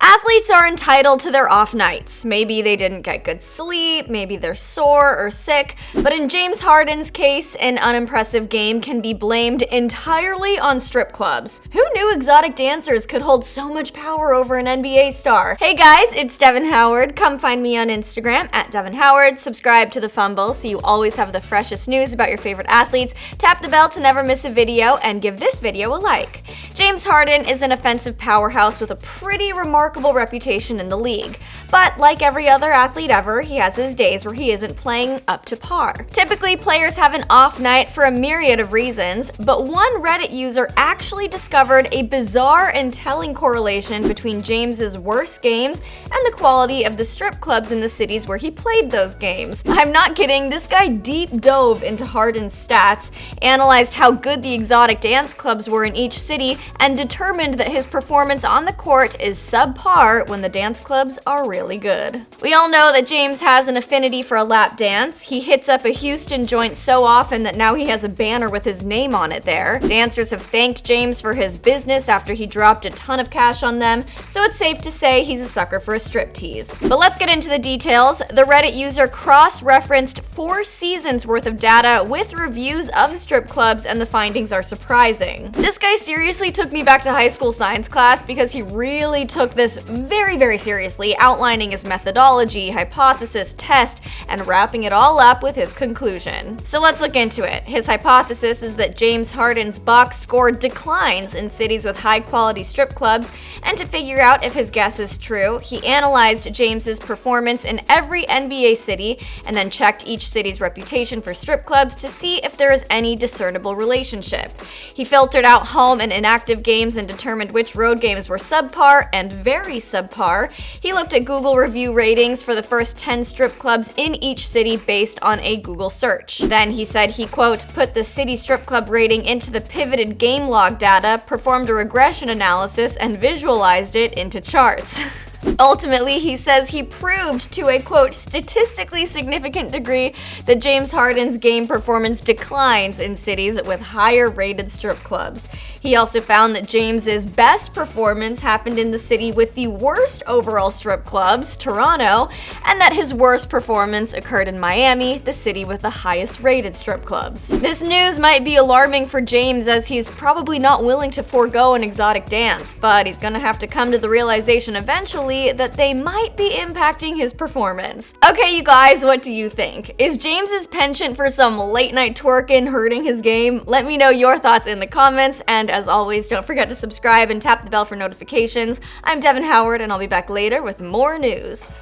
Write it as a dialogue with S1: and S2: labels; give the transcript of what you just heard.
S1: Athletes are entitled to their off nights. Maybe they didn't get good sleep, maybe they're sore or sick, but in James Harden's case, an unimpressive game can be blamed entirely on strip clubs. Who knew exotic dancers could hold so much power over an NBA star? Hey guys, it's Devin Howard. Come find me on Instagram at Devin Howard. Subscribe to the Fumble so you always have the freshest news about your favorite athletes. Tap the bell to never miss a video and give this video a like. James Harden is an offensive powerhouse with a pretty remarkable reputation in the league. But like every other athlete ever, he has his days where he isn't playing up to par. Typically, players have an off night for a myriad of reasons, but one Reddit user actually discovered a bizarre and telling correlation between James's worst games and the quality of the strip clubs in the cities where he played those games. I'm not kidding, this guy deep dove into Harden's stats, analyzed how good the exotic dance clubs were in each city, and determined that his performance on the court is subpar when the dance clubs are really good. We all know that James has an affinity for a lap dance. He hits up a Houston joint so often that now he has a banner with his name on it there. Dancers have thanked James for his business after he dropped a ton of cash on them, so it's safe to say he's a sucker for a striptease. But let's get into the details. The Reddit user cross-referenced 4 seasons worth of data with reviews of strip clubs, and the findings are surprising. This guy seriously took me back to high school science class because he really took this very, very seriously, outlining his methodology, hypothesis, test, and wrapping it all up with his conclusion. So let's look into it. His hypothesis is that James Harden's box score declines in cities with high-quality strip clubs, and to figure out if his guess is true, he analyzed James's performance in every NBA city and then checked each city's reputation for strip clubs to see if there is any discernible relationship. He filtered out home and inactive games and determined which road games were subpar and very subpar. He looked at Google review ratings for the first 10 strip clubs in each city based on a Google search. Then he said he, quote, put the city strip club rating into the pivoted game log data, performed a regression analysis, and visualized it into charts. Ultimately, he says he proved to a, quote, statistically significant degree that James Harden's game performance declines in cities with higher rated strip clubs. He also found that James's best performance happened in the city with the worst overall strip clubs, Toronto, and that his worst performance occurred in Miami, the city with the highest rated strip clubs. This news might be alarming for James as he's probably not willing to forego an exotic dance, but he's gonna have to come to the realization eventually that they might be impacting his performance. Okay, you guys, what do you think? Is James's penchant for some late night twerking hurting his game? Let me know your thoughts in the comments, and as always, don't forget to subscribe and tap the bell for notifications. I'm Devin Howard, and I'll be back later with more news.